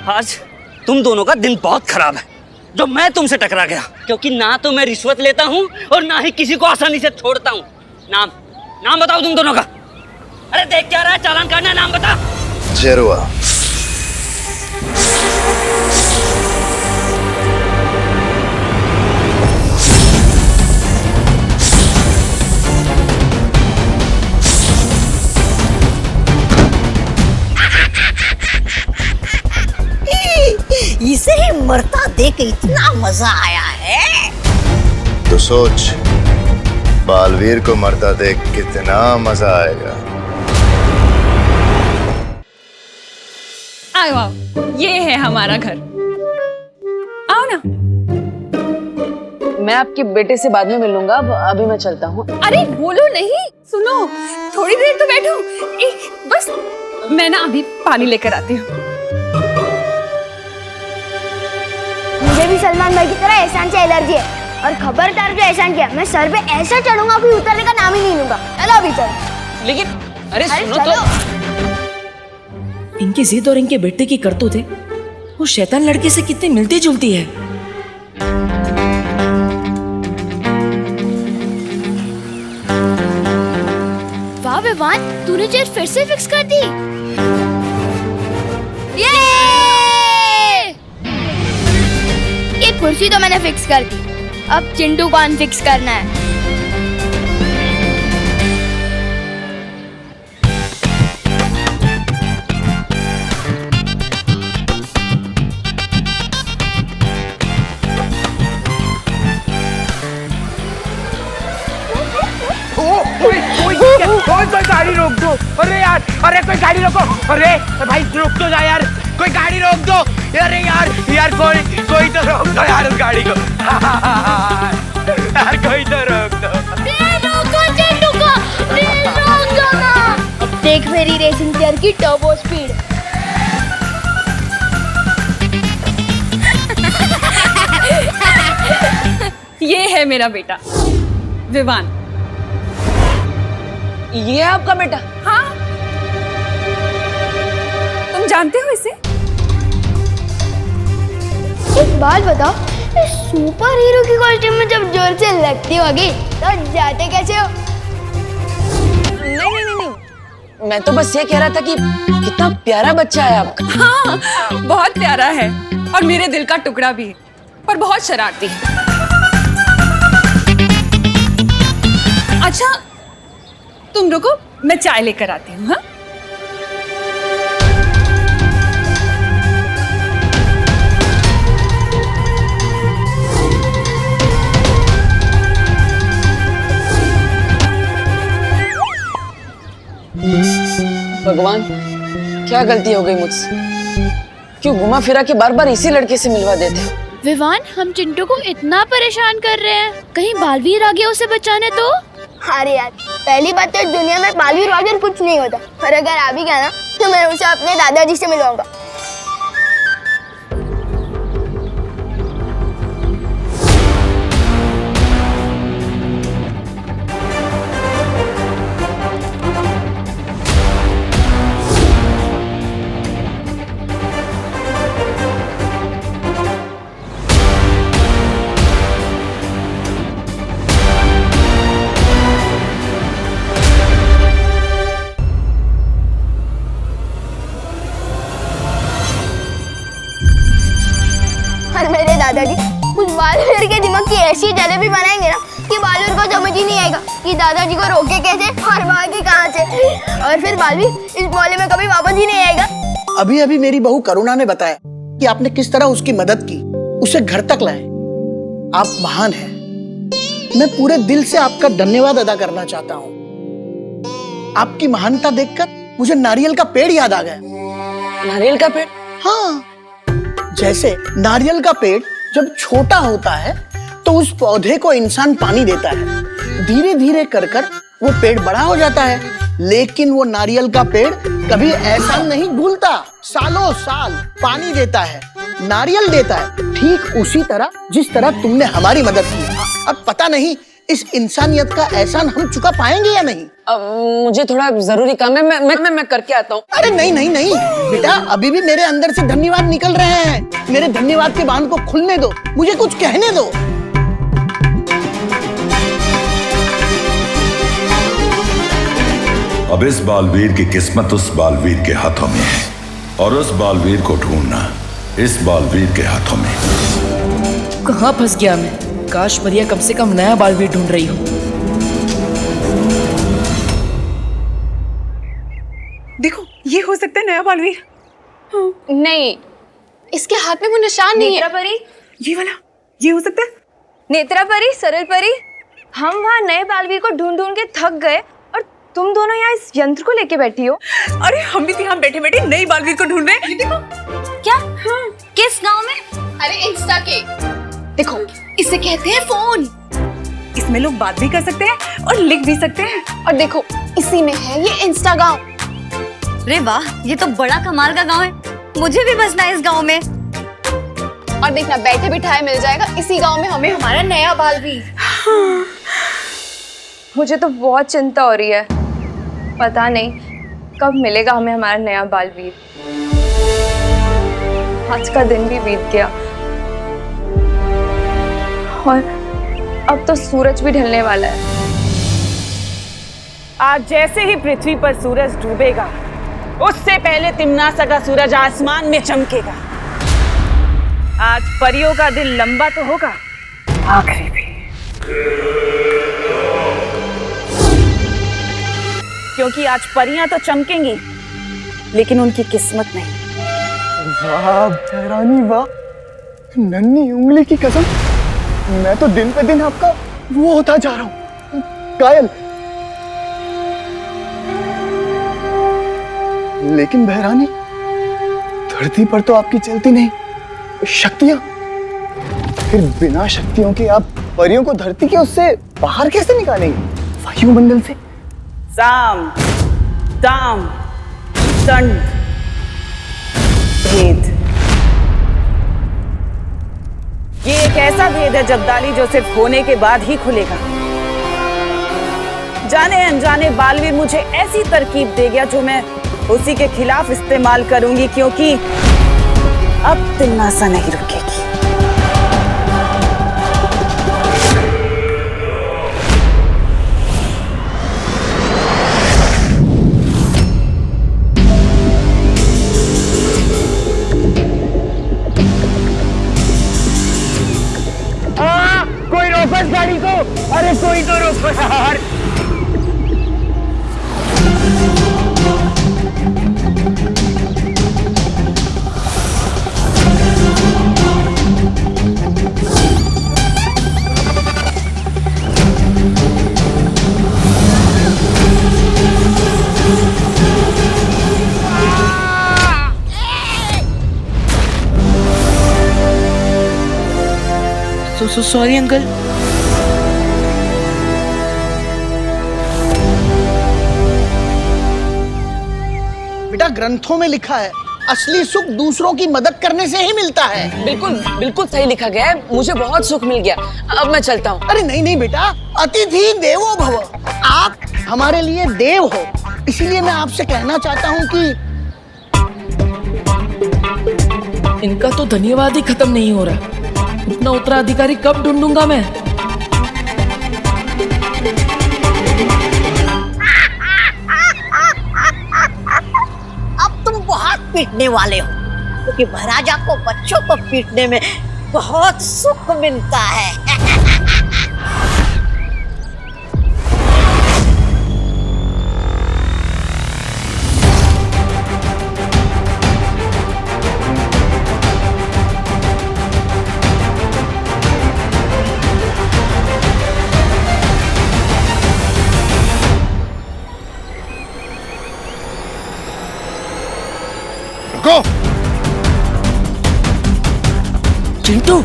आज तुम दोनों का दिन बहुत खराब है जो मैं तुमसे टकरा गया, क्योंकि ना तो मैं रिश्वत लेता हूँ और ना ही किसी को आसानी से छोड़ता हूँ। नाम बताओ तुम दोनों का। अरे देख क्या रहा है, चालान काटना है, नाम बता। जेरुआ। इसे ही मरता देख इतना मजा आया है तो सोच बालवीर को मरता देख कितना मजा आएगा। आओ आओ, ये है हमारा घर। आओ ना। मैं आपके बेटे से बाद में मिलूंगा, अभी मैं चलता हूँ। अरे बोलो नहीं, सुनो थोड़ी देर तो बैठो। बस मैं ना अभी पानी लेकर आती हूँ। मुझे भी सलमान भाई की तरह एहसान से एलर्जी है, और खबरदार जो एहसान किया मैं सर पे ऐसा चढ़ूंगा कि उतरने का नाम ही नहीं लूंगा। चलो अभी चलो। लेकिन अरे सुनो चलो। तो इनकी जिद और इनके बेटे की करतूतें वो शैतान लड़के से कितनी मिलती जुलती है। वाह विवान, तूने चेयर फिर से फिक्स कर दी। ये कुर्सी तो मैंने फिक्स कर दी, अब चिंटू को अनफिक्स करना है। कोई गाड़ी रोक दो। अरे यार, अरे कोई गाड़ी रोको। अरे भाई रोक तो जा यार, कोई गाड़ी रोक दो। अरे यार कोई तो रोक दो यार उस गाड़ी को। यार कोई तो रोक दो। रोको चिंटू को, रोक दो ना। अब देख मेरी रेसिंग चेयर की टर्बो स्पीड। ये है मेरा बेटा विवान। ये है आपका बेटा? हाँ, तुम जानते हो इसे? एक बात बताओ, इस सुपर हीरो की कॉस्ट्यूम में जब जोर से लगती होगी तो जाते कैसे हो? नहीं, मैं तो बस ये कह रहा था कि कितना प्यारा बच्चा है आपका। हाँ, बहुत प्यारा है और मेरे दिल का टुकड़ा भी है, पर बहुत शरारती है। अच्छा तुम रुको, मैं चाय लेकर आती हूँ। हाँ, भगवान, क्या गलती हो गई मुझसे? क्यों घुमा फिरा के बार बार इसी लड़के से मिलवा देते हो? विवान, हम चिंटू को इतना परेशान कर रहे हैं, कहीं बालवीर आ गया उसे बचाने तो? अरे यार, पहली बात तो दुनिया में बालवीर वगैरह कुछ नहीं होता, और अगर आ भी गया ना तो मैं उसे अपने दादाजी से मिलवाऊंगा। मेरे दादाजी उस बालवीर के दिमाग की ऐसी जलेबी बनाएंगे ना कि बालवीर को समझ ही नहीं आएगा कि दादाजी को रोके कैसे और भागे कहाँ से, और फिर बालवीर इस मोहल्ले में कभी वापस ही नहीं आएगा। अभी अभी मेरी बहू करुणा ने बताया कि आपने किस तरह उसकी मदद की, उसे घर तक लाए। आप महान हैं। मैं पूरे दिल से आपका धन्यवाद अदा करना चाहता हूँ। आपकी महानता देखकर मुझे नारियल का पेड़ याद आ गया। नारियल का पेड़? हाँ, जैसे नारियल का पेड़ जब छोटा होता है तो उस पौधे को इंसान पानी देता है, धीरे धीरे कर कर वो पेड़ बड़ा हो जाता है। लेकिन वो नारियल का पेड़ कभी ऐसा नहीं भूलता, सालों साल पानी देता है, नारियल देता है, ठीक उसी तरह जिस तरह तुमने हमारी मदद की। अब पता नहीं इस इंसानियत का एहसान हम चुका पाएंगे या नहीं? मुझे थोड़ा जरूरी काम है, मैं करके आता हूँ। अरे नहीं नहीं नहीं बेटा, अभी भी मेरे अंदर से धन्यवाद निकल रहे हैं। मेरे धन्यवाद के बांध को खुलने दो, मुझे कुछ कहने दो। अब इस बालवीर की किस्मत उस बालवीर के हाथों में है, और उस बालवीर को ढूंढना इस बालवीर के हाथों में। कहाँ फंस गया मैं? काश परिया कम से कम नया बालवीर ढूंढ रही हो। देखो, ये हो सकता है नया बालवीर। नहीं, इसके हाथ में वो निशान नहीं है। नेत्रा परी, ये वाला, ये हो सकता है। नेत्रा परी, सरल परी, हम वहाँ नए बालवीर को ढूंढ ढूंढ के थक गए और तुम दोनों यहाँ इस यंत्र को लेके बैठी हो। अरे हम भी यहाँ बैठे बैठे नई बालवीर को ढूंढ रहे हैं। देखो क्या? किस गांव में? अरे इंस्टा के। देखो, इसे कहते हैं फोन। इसमें लोग बात भी कर सकते हैं और लिख भी सकते हैं। और देखो, इसी में है ये इंस्टा गांव। अरे वाह, ये तो बड़ा कमाल का गांव है। मुझे भी बसना है इस गांव में। और देखना, बैठे बिठाए मिल जाएगा इसी गांव में हमें हमारा नया बालवीर। मुझे तो बहुत चिंता हो रही है। पता नहीं कब मिलेगा हमें हमारा नया बालवीर। आज का दिन भी बीत गया और अब तो सूरज भी ढलने वाला है। आज जैसे ही पृथ्वी पर सूरज डूबेगा, उससे पहले तिम्नासा का सूरज आसमान में चमकेगा। आज परियों का दिल लंबा तो होगा, आखिरी भी। क्योंकि आज परियां तो चमकेंगी, लेकिन उनकी किस्मत नहीं। वाह भैरानी वाह, नन्ही उंगली की कसम, मैं तो दिन पे दिन आपका वो होता जा रहा हूँ, कायल। लेकिन भैरानी, धरती पर तो आपकी चलती नहीं शक्तियां, फिर बिना शक्तियों के आप परियों को धरती के उससे बाहर कैसे निकालेंगे, वायुमंडल से? साम, दाम, दंड, भेद। ये एक ऐसा भेद है जब्दाली जो सिर्फ होने के बाद ही खुलेगा। जाने अनजाने बालवीर मुझे ऐसी तरकीब दे गया जो मैं उसी के खिलाफ इस्तेमाल करूंगी, क्योंकि अब तिम्नासा नहीं रुकेगी। कोई रोको इस गाड़ी को। अरे कोई तो रोको यार। Sorry uncle. बेटा, ग्रंथों में लिखा है, असली सुख दूसरों की मदद करने से ही मिलता है। बिल्कुल बिल्कुल सही लिखा गया है। मुझे बहुत सुख मिल गया। अब मैं चलता हूँ। अरे नहीं नहीं बेटा, अतिथि देवो भव। आप हमारे लिए देव हो, इसीलिए मैं आपसे कहना चाहता हूँ कि इनका तो धन्यवाद ही खत्म नहीं हो रहा। इतना उत्तराधिकारी कब ढूंढूंगा मैं? अब तुम बहुत पीटने वाले हो, क्योंकि महाराजा को बच्चों को पीटने में बहुत सुख मिलता है। रुको। चिंटू,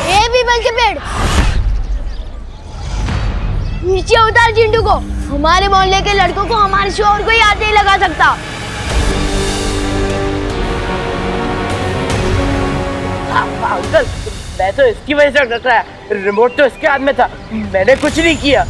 ये भी बल के पेड़ नीचे उतार चिंटू को। हमारे मोहल्ले के लड़कों को हमारे शोर कोई हाथ नहीं लगा सकता। अंकल मैं तो इसकी वजह से डर रहा है, रिमोट तो इसके हाथ में था, मैंने कुछ नहीं किया।